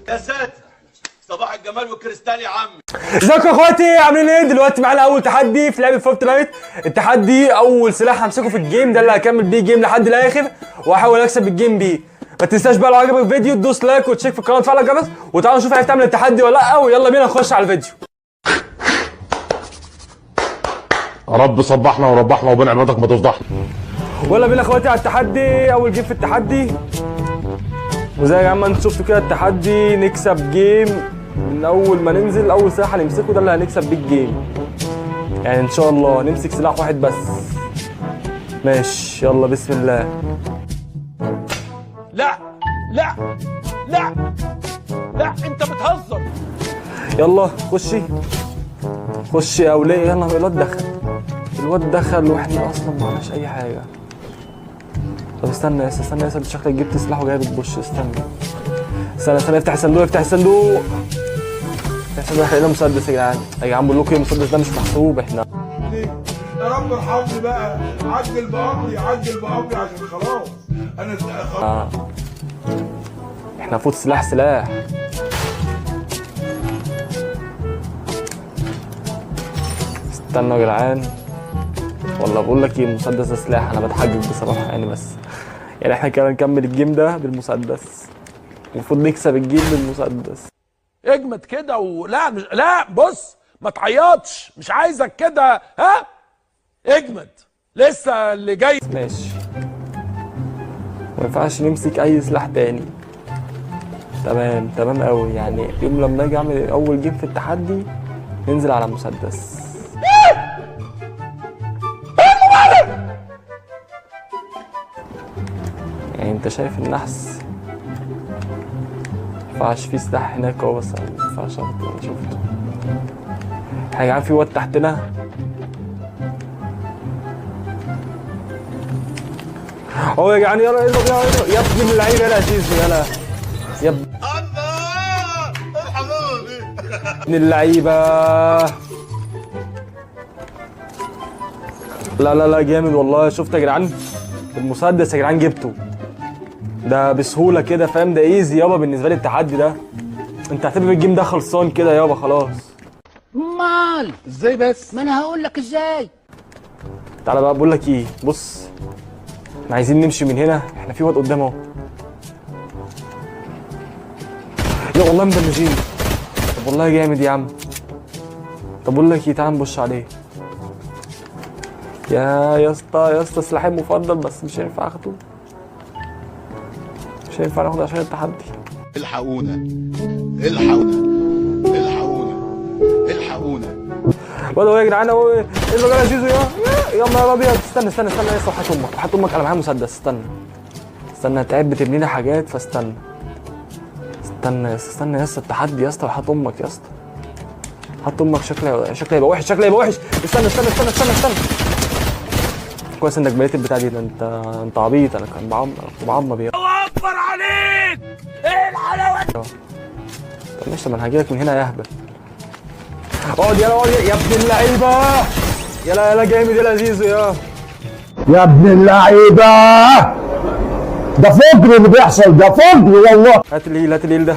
يا ساتر، صباح الجمال والكريستال يا عم. ازيكم يا اخواتي، عاملين ايه؟ دلوقتي معانا اول تحدي في لعبه فورتنايت. التحدي اول سلاح همسكه في الجيم ده اللي هكمل بيه جيم لحد الاخر واحاول اكسب الجيم بيه. ما تنساش بقى لو عجبك الفيديو تدوس لايك وتشيك في القناه وتفعل الجرس، وتعالوا نشوف هتعمل التحدي ولا لا، ويلا بينا نخش على الفيديو. رب صبحنا وربحنا وبين عبادك ما تفضحنا. ويلا بينا يا اخواتي على التحدي، اول جيم في التحدي. وزي يا جماعه انتوا شفتوا كده التحدي نكسب جيم من اول ما ننزل. اول سلاح هنمسكه ده اللي هنكسب بيه الجيم، يعني ان شاء الله نمسك سلاح واحد بس. ماشي يلا بسم الله. لا لا لا لا، انت بتهزر. يلا خشي خشي يا اوليه. يلا الواد دخل واحنا اصلا ما عملناش اي حاجه. طب استنى يا استنى انت شكلك جبت سلاح وجاي بتبش. استنى افتح الصندوق افتح الصندوق. احنا لقينا مسدس يا جدعان بقول لكم المسدس ده مش محسوب. احنا يا رب ارحمني بقى، عجل بأمري عشان خلاص انا احنا المفروض سلاح استنوا يا جدعان، والله بقول لك ايه، المسدس ده سلاح. انا بتحجج بصراحه يعني، بس يعني احنا كده نكمل الجيم ده بالمسدس، المفروض نكسب الجيم بالمسدس. اجمد كده ولا لا بص ما تعيطش، مش عايزك كده. ها اجمد لسه اللي جاي. ماشي ما ينفعش نمسك اي سلاح تاني. تمام قوي. يعني يوم لما اجي اعمل اول جيم في التحدي ننزل على مسدس. يعني انت شايف النحس ما ينفعش فيه سلاح هناك اهو، بس ما ينفعش. انا شفته احنا يا جدعان في واد تحتنا. اهو يا جدعان. يلا يا ابن اللعيبه، يلا يا زيزو يلا يا ابن اللعيبه. لا جامد والله. شفت يا جدعان المسدس يا جدعان جبته ده بسهوله كده، فاهم؟ ده ايزي يابا بالنسبه لي التحدي ده. انت اعتبر الجيم ده خلصان كده يابا خلاص. امال ازاي بس؟ ما انا هقول لك ازاي. تعالى بقى بقول لك ايه، بص احنا عايزين نمشي من هنا. احنا في واد قدام اهو. يا والله مدمجين. طب والله جامد يا عم. طب بقول لك ايه، تعالى نبص عليه. يا اسطى سلاحي المفضل، بس مش هينفع اخده. مش هينفع ناخده عشان التحدي. الحقونا الواد اهو يا جدعان اهو. ايه اللي جاي يا زيزو يا نهار ابيض. استنى يا اسطى، وحياة امك انا معايا مسدس. استنى تعب بتبني لي حاجات، فاستنى. استنى يا اسطى التحدي يا اسطى، وحياة امك يا اسطى. وحياة امك شكله يبقى وحش. استنى كويس انك بقيت البتاع دي. انت عبيط. انا كان بعمر يا الله اكبر عليك، ايه الحلاوه دي. طب ماشي، طب انا هجيلك من هنا يا اهبل. اقعد يا ابن اللعيبه. يلا جامد يا زيزو يا ابن اللعيبه، ده فجر اللي بيحصل، ده فجر والله. هات الهيل ده.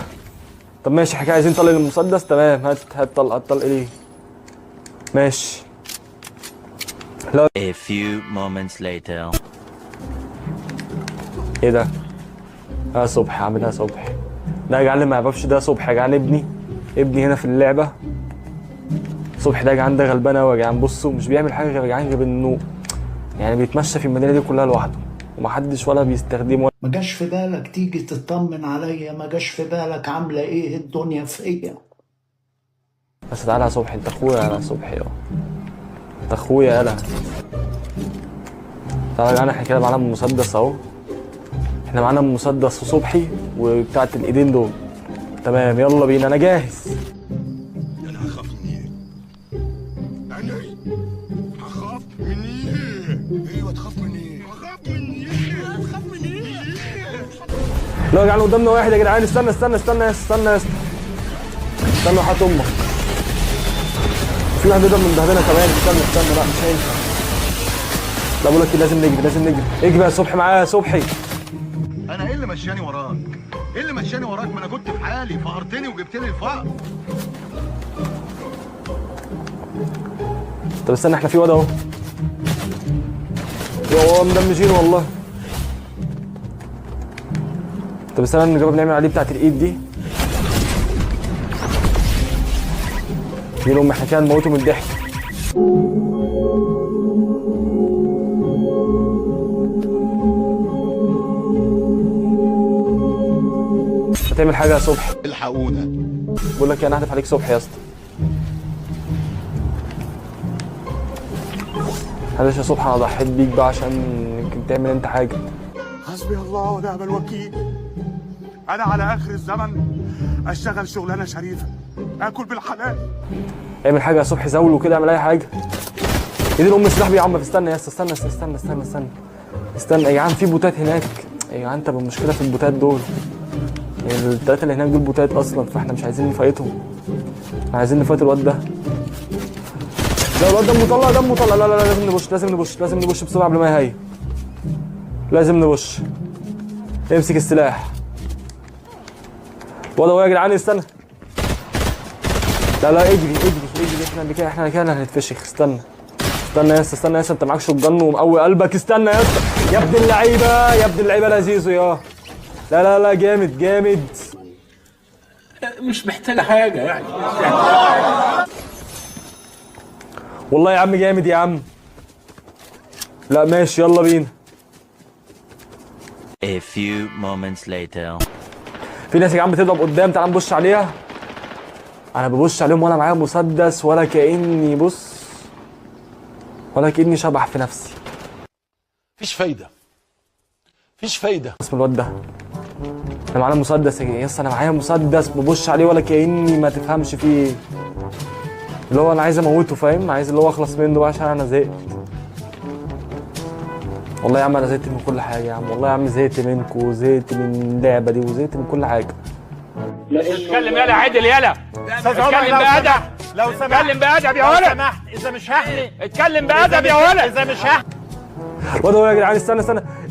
طب ماشي، احنا عايزين نطلق المسدس. تمام هات طلق ايه. ماشي. لا A few moments later. ايه ده؟ صبحي عاملها صبحي. ده يا جدعان اللي ما يعرفش ده صبحي يا جدعان، ابني هنا في اللعبه. صبحي ده يا جدعان ده غلبان قوي يا جدعان. بصوا مش بيعمل حاجه غير يا جدعان غير انه يعني بيتمشى في المدينه دي كلها لوحده، ومحدش ولا بيستخدمه. ما جاش في بالك تيجي تطمن عليا؟ ما جاش في بالك عامله ايه الدنيا فيا؟ بس تعالى يا صبحي، انت اخويا يا صبحي. انت اخويا يالا. تعالى يا جدعان، احنا كده معانا مسدس اهو. احنا معانا مسدس وصبحي وبتاعت الايدين دول. تمام يلا بينا، انا جاهز. انا هخاف من ايه؟ ايوه تخاف من ايه؟ لا يا جدعان قدامنا واحد يا جدعان. استنى وحياة امك. في واحد بيضرب من ظهرنا كمان. استنى لا مش هينفع. لا بقول لك لازم نجري. اجري يا صبحي معايا يا صبحي. انا ايه اللي مشاني وراك؟ ايه اللي مشاني وراك؟ ما انا كنت في حالي، فقرتني وجبت لي الفقر. طب استنى، احنا في واد اهو. يا مدمجين والله. طب استنى نجرب نعمل عليه بتاعت الايد دي. لهم احنا كده نموته من الضحك. هتعمل حاجه يا صبحي؟ الحقونا. بقول لك انا هحدف عليك صبحي يا اسطى. معلش يا صبحي، انا ضحيت بيك بقى عشان يمكن تعمل انت حاجه. حسبي الله ونعم الوكيل. انا على اخر الزمن اشتغل شغلانه شريفه، اكل بالحلال. اعمل حاجه يا صبحي، زول وكده، اعمل اي حاجه. ايد الام السلاح بيه يا عم. استنى يا اسطى، استنى يا جدعان، في بوتات هناك يا جدعان. انت بالمشكله في البوتات دول، التلاته اللي هناك دول بوتات اصلا، فاحنا مش عايزين نفايتهم، احنا عايزين نفايت الواد ده. لا الواد دمه طلع، لا لازم نبش بسرعه قبل ما يهيئ. لازم نبش. امسك السلاح. الواد اهو يا جدعان، استنى. لا اجري، احنا كده هنتفشخ. استنى يا اسطى، انت معاك شوت جن ومقوي قلبك. استنى يا اسطى، يا ابن اللعيبه لذيذ يا. لا جامد. مش محتاجه حاجه يعني. والله يا عم جامد يا عم. لا ماشي، يلا بينا. A few moments later. في ناس يا عم بتضرب قدام، تعال نبص عليها. انا ببص عليهم وانا معايا مسدس، ولا كأني شبح في نفسي. مفيش فايده. اسم الواد ده، انا معانا مسدس يا اسطى، انا معايا مسدس ببص عليه ولا كأني ما تفهمش فيه ايه. اللي هو انا عايز اموته، فاهم؟ عايز اللي هو اخلص منه بقى عشان انا زهقت. والله يا عم انا زهقت من كل حاجه يا عم. والله يا عم زهقت منكم، وزهقت من اللعبه دي، وزهقت من كل حاجه. اتكلم يالا عدل يالا. اتكلم بأدب. لو سمحت اتكلم بأدب يا ولد. لو سمحت اذا مش هحمي اتكلم بأدب يا ولد. اذا مش هحمي. واد يا جدعان، استنى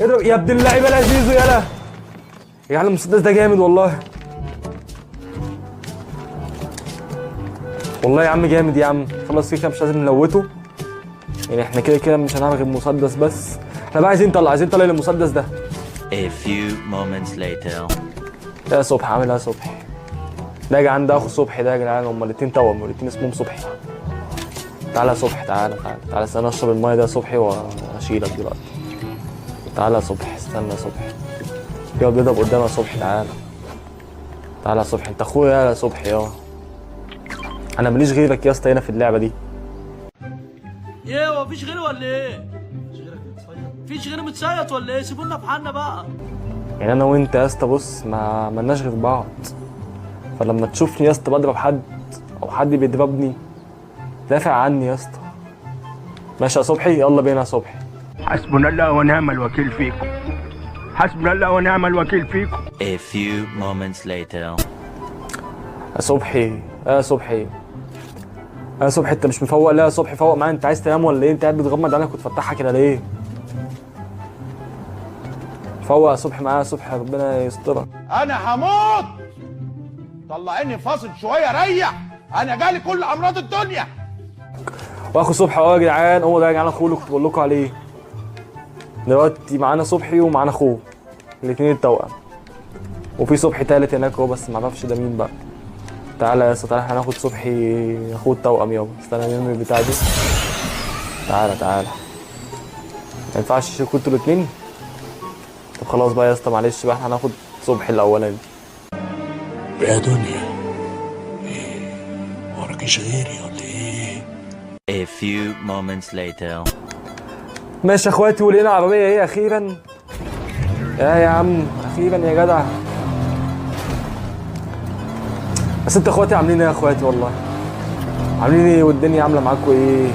اضرب يا ابن اللعيبه لذيذ يالا. يا جدعان المسدس ده جامد والله. والله يا عم جامد يا عم. خلاص كده مش لازم نلوته يعني، احنا كده مش هنعمل غير مسدس بس. احنا بقى عايزين نطلع المسدس ده. A few moments later. يا صبحي عامل ايه يا صبحي؟ ده يا جدعان، ده اخو صبحي ده يا جدعان، هما الاتنين توأم، والاتنين اسمهم صبحي. تعالى يا صبحي، تعالى استنى اشرب المايه ده يا صبحي واشيلك دلوقتي. تعالى يا صبحي، استنى يا صبحي. يقعد بيضرب قدامي يا صبحي. تعالى يا صبحي، انت اخويا يا صبحي يا. انا ماليش غيرك يا اسطى هنا في اللعبه دي. ايه هو مفيش غيري ولا ايه؟ مفيش غيري متصيط ولا ايه؟ سيبونا في حالنا بقى. يعني انا وانت يا اسطى بص، ما مالناش غير بعض، فلما تشوفني يا اسطى بضرب حد او حد بيضربني دافع عني يا اسطى. ماشي يا صبحي، يلا بينا يا صبحي. حسبنا الله ونعم الوكيل فيكم. A few moments later. يا صبحي انت مش مفوق؟ لا يا صبحي فوق معايا. انت عايز تنام ولا ايه؟ انت قاعد بتغمض عينك وتفتحها كده ليه؟ فوق يا صبحي معايا يا صبحي، ربنا يسترك. انا هموت، طلعيني فاصل شويه ريح، انا جالي كل امراض الدنيا. واخو صبحي اهو يا جدعان، هو ده يا جدعان اخوه اللي كنت بقول لكم عليه. دلوقتي معانا صبحي ومعانا اخوه الاثنين التوأم، وفي صبحي تالت هناك اهو بس ما اعرفش ده مين بقى. تعالى يا اسطى، تعالى احنا هناخد صبحي اخوه التوأم يابا. استنى نرمي البتاع دي. تعالى ما ينفعش تشيلوا انتوا الاثنين؟ طب خلاص بقى يا اسطى، معلش بقى، احنا هناخد صبحي الاولاني. يا دنيا ايه وراكيش غيري ولا ايه؟ A few moments later. ماشي يا اخواتي، ولقينا عربيه ايه اخيرا. يا عم اخيرا يا جدع. بس انتوا اخواتي عاملين ايه يا اخواتي؟ والله عاملين ايه والدنيا عامله معاكم ايه؟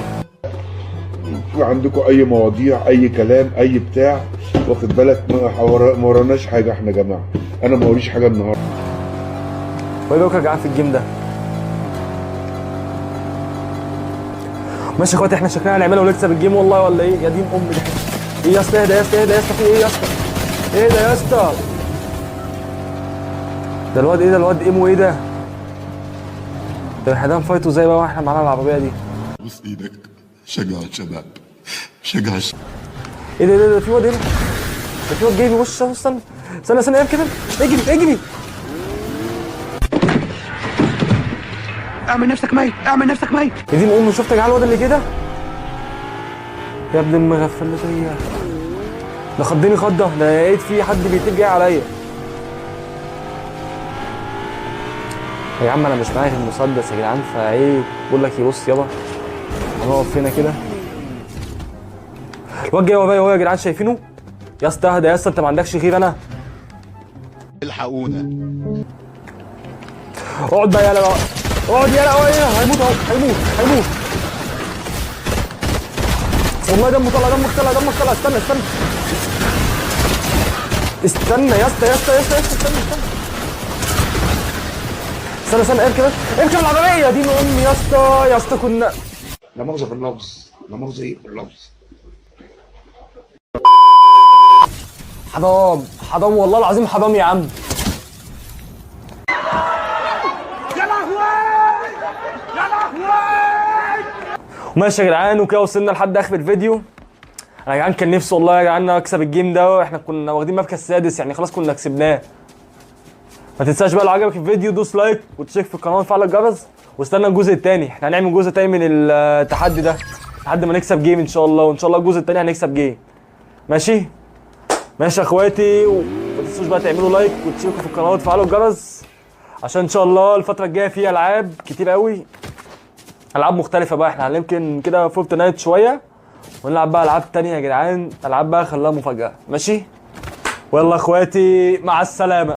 عندكم اي مواضيع، اي كلام، اي بتاع، واخد بالك؟ ما وراناش حاجه احنا يا جماعه. انا ما وريش حاجه النهارده. وايه بقى جعان في الجيم ده؟ ماشي يا اخواتي، احنا شكلنا هنعملها ونكسب الجيم والله ولا ايه؟ يا دين امي ده ايه يا اسطى؟ اهدى يا اسطى، في ايه يا اسطى؟ ايه ده يا اسطى؟ ده الواد ايه ده؟ الواد ايمو ايه ده؟ ده احنا هنفايته ازاي بقى واحنا معانا العربيه دي؟ بص ايدك، شجع الشباب، شجع الشباب. ايه ده في واد هنا، ده في واد جاي بيوش. استنى ايه كده، اجري. اعمل نفسك ميت، اعمل نفسك ميت. يا دين امي، شفتك على الواد اللي كده يا ابن المغفل اللي ده خضني خضه، ده لقيت في حد بيطير جاي عليا. يا عم انا مش معايا في المسدس يا جدعان، فايه بقول لك ايه، بص يابا هنقف هنا كده. الواد جاي ورايا يا جدعان، شايفينه؟ يا اسطى اهدى يا اسطى، انت ما عندكش غير انا. الحقونا. اقعد بقى يالا، اقعد يالا. هيموت والله، دمك طلع. استنى يا اسطى، استنى اركب العربيه دي. امي يا اسطى كنا لا مؤاخذة في اللفظ، لا مؤاخذة ايه في اللفظ. حرام والله العظيم، حرام يا عم. ماشي يا جدعان، وكده وصلنا لحد اخر الفيديو. انا يا جدعان كان نفسي والله يا جدعان اكسب الجيم ده، احنا كنا واخدين مركز سادس يعني، خلاص كنا كسبناه. ما تنساش بقى لو عجبك الفيديو دوس لايك وتشترك في القناه وفعل الجرس، واستنى الجزء الثاني. احنا هنعمل جزء تاني من التحدي ده لحد ما نكسب جيم ان شاء الله، وان شاء الله الجزء الثاني هنكسب جيم. ماشي يا اخواتي، وما تنسوش بقى تعملوا لايك وتشتركوا في القناه وتفعلوا الجرس، عشان ان شاء الله الفتره الجايه فيها العاب كتير قوي، العاب مختلفه بقى. احنا يمكن كده فورتنايت شويه، ونلعب بقى العاب تانية يا جدعان، العاب بقى خلاها مفاجاه. ماشي، ويلا اخواتي مع السلامه.